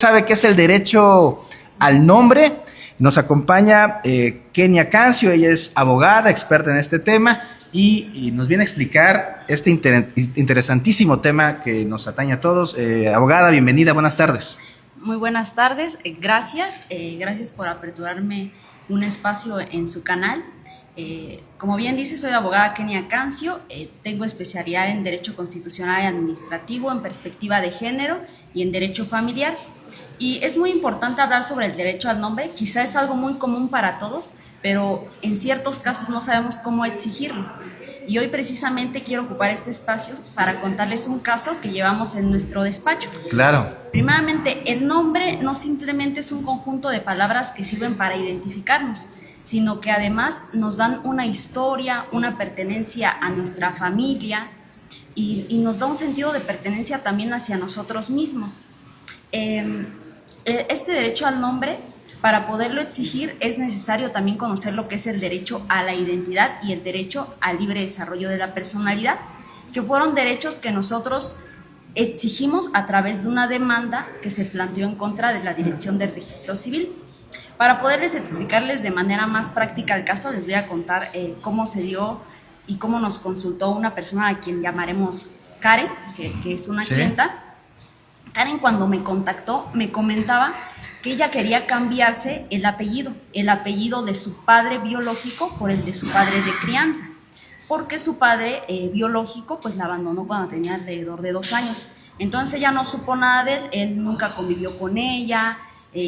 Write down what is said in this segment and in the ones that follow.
Sabe qué es el derecho al nombre. Nos acompaña Kenia Cancio, ella es abogada, experta en este tema y nos viene a explicar este interesantísimo tema que nos atañe a todos. Abogada, bienvenida, buenas tardes. Muy buenas tardes, gracias por aperturarme un espacio en su canal. Como bien dice, soy abogada Kenia Cancio, tengo especialidad en Derecho Constitucional y Administrativo, en perspectiva de género y en Derecho Familiar. Y es muy importante hablar sobre el derecho al nombre, quizá es algo muy común para todos, pero en ciertos casos no sabemos cómo exigirlo. Y hoy precisamente quiero ocupar este espacio para contarles un caso que llevamos en nuestro despacho. Claro. Primeramente, el nombre no simplemente es un conjunto de palabras que sirven para identificarnos, sino que además nos dan una historia, una pertenencia a nuestra familia y nos da un sentido de pertenencia también hacia nosotros mismos. Este derecho al nombre, para poderlo exigir, es necesario también conocer lo que es el derecho a la identidad y el derecho al libre desarrollo de la personalidad, que fueron derechos que nosotros exigimos a través de una demanda que se planteó en contra de la Dirección del Registro Civil. Para poderles explicarles de manera más práctica el caso, les voy a contar cómo se dio y cómo nos consultó una persona a quien llamaremos Karen, que es una clienta. Karen, cuando me contactó, me comentaba que ella quería cambiarse el apellido de su padre biológico por el de su padre de crianza, porque su padre biológico pues la abandonó cuando tenía alrededor de 2 años. Entonces ella no supo nada de él nunca convivió con ella,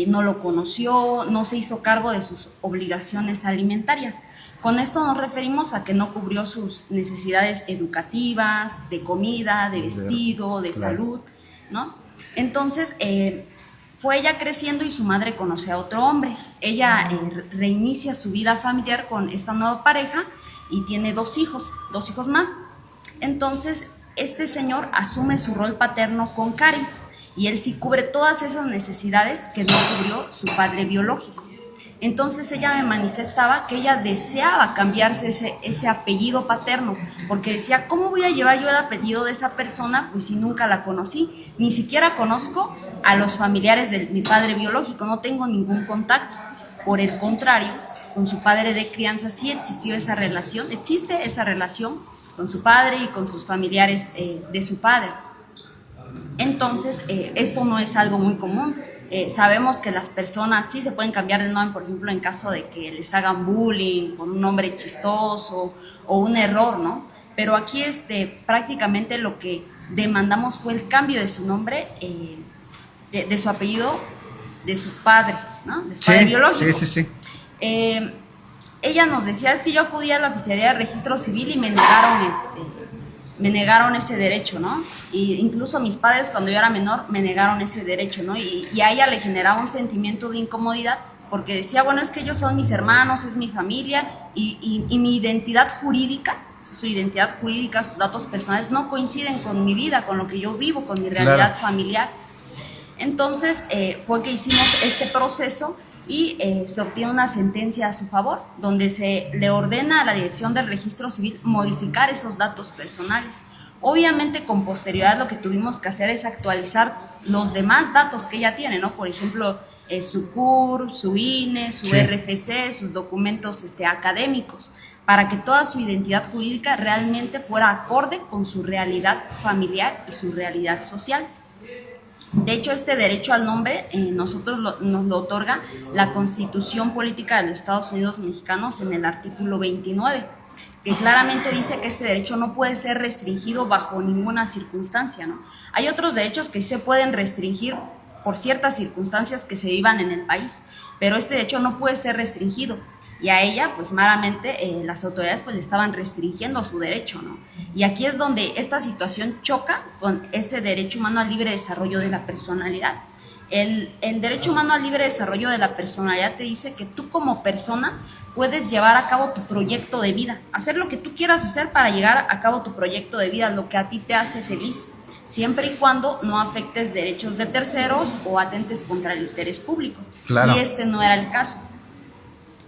no lo conoció, no se hizo cargo de sus obligaciones alimentarias. Con esto nos referimos a que no cubrió sus necesidades educativas, de comida, de vestido, de salud, ¿no? Entonces, fue ella creciendo y su madre conoce a otro hombre. Ella reinicia su vida familiar con esta nueva pareja y tiene 2 hijos más. Entonces, este señor asume su rol paterno con Karen y él sí cubre todas esas necesidades que no cubrió su padre biológico. Entonces ella me manifestaba que ella deseaba cambiarse ese apellido paterno, porque decía, ¿cómo voy a llevar yo el apellido de esa persona? Pues si nunca la conocí, ni siquiera conozco a los familiares de mi padre biológico, no tengo ningún contacto. Por el contrario, con su padre de crianza sí existe esa relación con su padre y con sus familiares de su padre. Entonces, esto no es algo muy común. Sabemos que las personas sí se pueden cambiar de nombre, por ejemplo, en caso de que les hagan bullying por un nombre chistoso o un error, ¿no? Pero aquí prácticamente lo que demandamos fue el cambio de su nombre, de su apellido, de su padre, ¿no? De su padre biológico. Sí. Ella nos decía, es que yo acudí a la oficialía de registro civil y me negaron ese derecho, ¿no? Y incluso mis padres, cuando yo era menor, me negaron ese derecho, ¿no? Y a ella le generaba un sentimiento de incomodidad porque decía, bueno, es que ellos son mis hermanos, es mi familia y mi identidad jurídica, su identidad jurídica, sus datos personales no coinciden con mi vida, con lo que yo vivo, con mi realidad familiar. Entonces fue que hicimos este proceso y se obtiene una sentencia a su favor, donde se le ordena a la Dirección del Registro Civil modificar esos datos personales. Obviamente, con posterioridad lo que tuvimos que hacer es actualizar los demás datos que ella tiene, ¿no? Por ejemplo, su CUR, su INE, su RFC, sus documentos académicos, para que toda su identidad jurídica realmente fuera acorde con su realidad familiar y su realidad social. De hecho, este derecho al nombre nos lo otorga la Constitución Política de los Estados Unidos Mexicanos en el artículo 29, que claramente dice que este derecho no puede ser restringido bajo ninguna circunstancia, ¿no? Hay otros derechos que sí se pueden restringir por ciertas circunstancias que se vivan en el país, pero este derecho no puede ser restringido. Y a ella, pues meramente, las autoridades pues le estaban restringiendo su derecho, ¿no? Y aquí es donde esta situación choca con ese derecho humano al libre desarrollo de la personalidad. El derecho humano al libre desarrollo de la personalidad te dice que tú como persona puedes llevar a cabo tu proyecto de vida, hacer lo que tú quieras hacer para llegar a cabo tu proyecto de vida, lo que a ti te hace feliz, siempre y cuando no afectes derechos de terceros o atentes contra el interés público. Claro. Y no era el caso.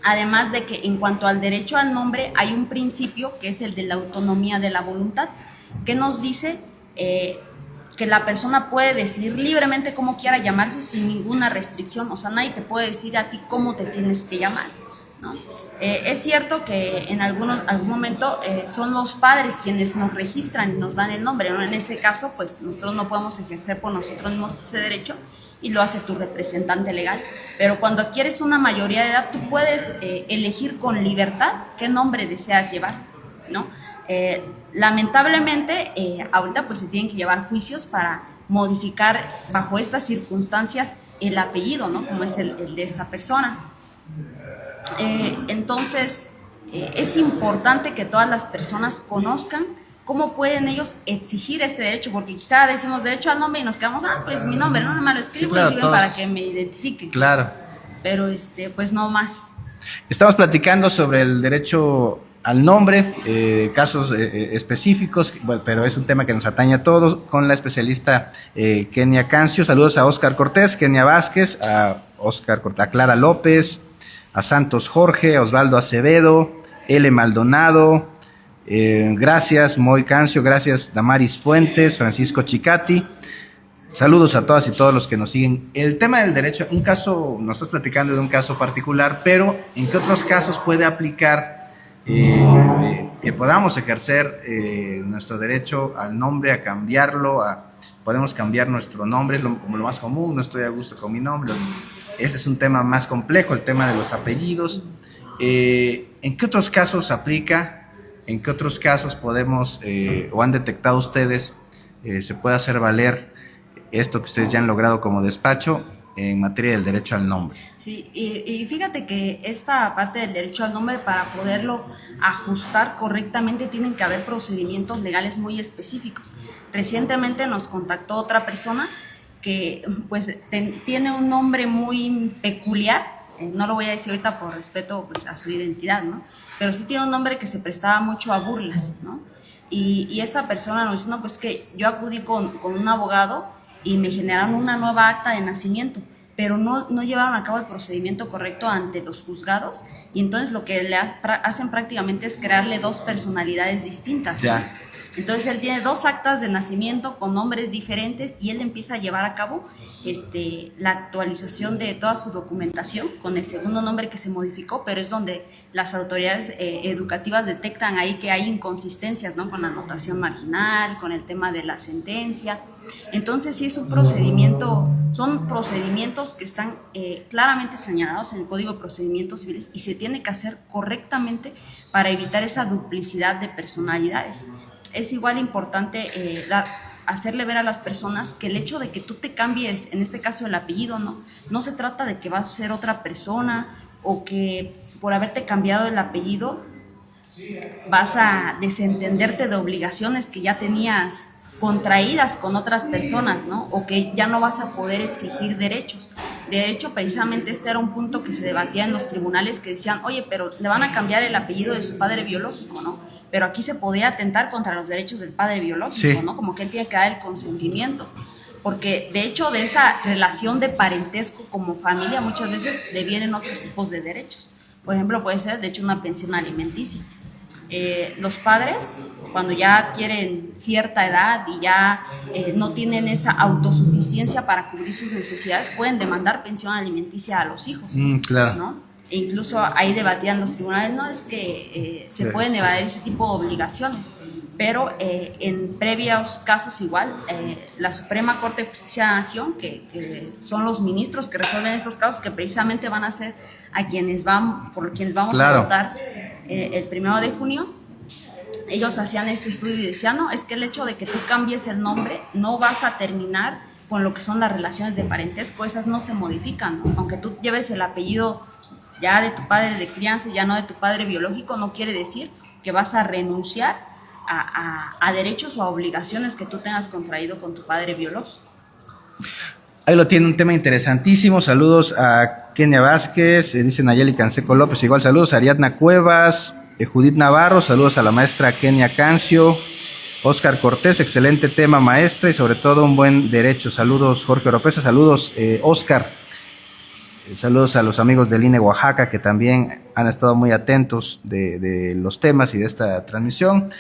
Además de que en cuanto al derecho al nombre hay un principio que es el de la autonomía de la voluntad, que nos dice que la persona puede decidir libremente cómo quiera llamarse sin ninguna restricción. O sea, nadie te puede decir a ti cómo te tienes que llamar, ¿no? Es cierto que en algún momento son los padres quienes nos registran y nos dan el nombre, ¿no? En ese caso, pues nosotros no podemos ejercer por nosotros mismos ese derecho y lo hace tu representante legal. Pero cuando adquieres una mayoría de edad, tú puedes elegir con libertad qué nombre deseas llevar, ¿no? Lamentablemente, ahorita pues se tienen que llevar juicios para modificar bajo estas circunstancias el apellido, ¿no? Como es el de esta persona. Entonces, es importante que todas las personas conozcan cómo pueden ellos exigir este derecho, porque quizá decimos derecho al nombre y nos quedamos, pues mi nombre, no me lo escribo, sí, claro, para que me identifiquen. Claro. Pero pues no más. Estamos platicando sobre el derecho al nombre, casos específicos, bueno, pero es un tema que nos atañe a todos, con la especialista Kenia Cancio. Saludos a Oscar Cortés, Kenia Vázquez, a Clara López, a Santos Jorge, a Osvaldo Acevedo, L. Maldonado, gracias Moy Cancio, gracias Damaris Fuentes, Francisco Chicati. Saludos a todas y todos los que nos siguen. El tema del derecho, un caso, nos estás platicando de un caso particular, pero ¿en qué otros casos puede aplicar que podamos ejercer nuestro derecho al nombre, a cambiarlo, podemos cambiar nuestro nombre, como lo más común, no estoy a gusto con mi nombre? Ese es un tema más complejo, el tema de los apellidos. ¿En qué otros casos aplica? ¿En qué otros casos podemos, o han detectado ustedes, se puede hacer valer esto que ustedes ya han logrado como despacho en materia del derecho al nombre? Sí, y fíjate que esta parte del derecho al nombre, para poderlo ajustar correctamente, tienen que haber procedimientos legales muy específicos. Recientemente nos contactó otra persona que pues tiene un nombre muy peculiar, no lo voy a decir ahorita por respeto pues, a su identidad, ¿no? Pero sí tiene un nombre que se prestaba mucho a burlas, ¿no? Y esta persona nos dice, no, pues que yo acudí con un abogado y me generaron una nueva acta de nacimiento, pero no llevaron a cabo el procedimiento correcto ante los juzgados, y entonces lo que le hacen prácticamente es crearle dos personalidades distintas. Ya. Entonces él tiene dos actas de nacimiento con nombres diferentes y él empieza a llevar a cabo la actualización de toda su documentación con el segundo nombre que se modificó, pero es donde las autoridades educativas detectan ahí que hay inconsistencias, ¿no? Con la anotación marginal, con el tema de la sentencia. Entonces sí es un procedimiento, son procedimientos que están claramente señalados en el Código de Procedimientos Civiles y se tiene que hacer correctamente para evitar esa duplicidad de personalidades. Es igual importante hacerle ver a las personas que el hecho de que tú te cambies, en este caso el apellido, no se trata de que vas a ser otra persona o que por haberte cambiado el apellido vas a desentenderte de obligaciones que ya tenías contraídas con otras personas, ¿no? O que ya no vas a poder exigir derechos. De hecho, precisamente este era un punto que se debatía en los tribunales, que decían, oye, pero le van a cambiar el apellido de su padre biológico, ¿no? Pero aquí se podía atentar contra los derechos del padre biológico, sí, ¿no? Como que él tiene que dar el consentimiento. Porque, de hecho, de esa relación de parentesco como familia, muchas veces devienen otros tipos de derechos. Por ejemplo, puede ser, de hecho, una pensión alimenticia. Los padres, cuando ya adquieren cierta edad y ya no tienen esa autosuficiencia para cubrir sus necesidades, pueden demandar pensión alimenticia a los hijos. Claro. ¿No? E incluso ahí debatían los tribunales, no es que se pueden evadir ese tipo de obligaciones, pero en previos casos igual, la Suprema Corte de Justicia de la Nación, que son los ministros que resuelven estos casos, que precisamente van a ser por quienes vamos claro. a votar el 1 de junio, ellos hacían este estudio y decían, no, es que el hecho de que tú cambies el nombre no vas a terminar con lo que son las relaciones de parentesco, esas no se modifican, ¿no? Aunque tú lleves el apellido ya de tu padre de crianza, ya no de tu padre biológico, no quiere decir que vas a renunciar a derechos o a obligaciones que tú tengas contraído con tu padre biológico. Ahí lo tiene, un tema interesantísimo. Saludos a Kenia Vázquez, dice Nayeli Canseco López, igual saludos a Ariadna Cuevas, Judith Navarro, saludos a la maestra Kenia Cancio, Oscar Cortés, excelente tema maestra y sobre todo un buen derecho. Saludos Jorge Oropesa, saludos Oscar. Saludos a los amigos del INE Oaxaca que también han estado muy atentos de los temas y de esta transmisión.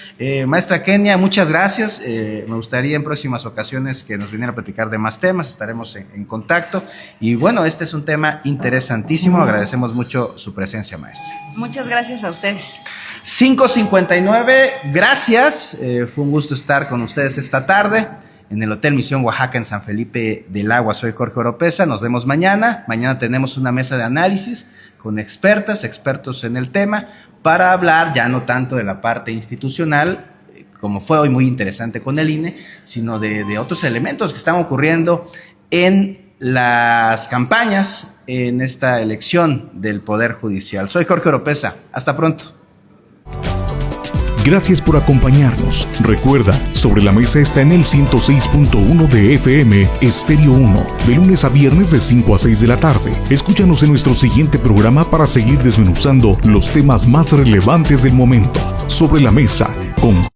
Maestra Kenia, muchas gracias. Me gustaría en próximas ocasiones que nos viniera a platicar de más temas. Estaremos en contacto. Y bueno, este es un tema interesantísimo. Agradecemos mucho su presencia, maestra. Muchas gracias a ustedes. 5:59, gracias. Fue un gusto estar con ustedes esta tarde en el Hotel Misión Oaxaca en San Felipe del Agua. Soy Jorge Oropesa, nos vemos mañana. Mañana tenemos una mesa de análisis con expertos en el tema para hablar ya no tanto de la parte institucional, como fue hoy muy interesante con el INE, sino de otros elementos que están ocurriendo en las campañas en esta elección del Poder Judicial. Soy Jorge Oropesa, hasta pronto. Gracias por acompañarnos. Recuerda, Sobre la Mesa está en el 106.1 de FM Estéreo 1, de lunes a viernes de 5 a 6 de la tarde. Escúchanos en nuestro siguiente programa para seguir desmenuzando los temas más relevantes del momento. Sobre la Mesa, con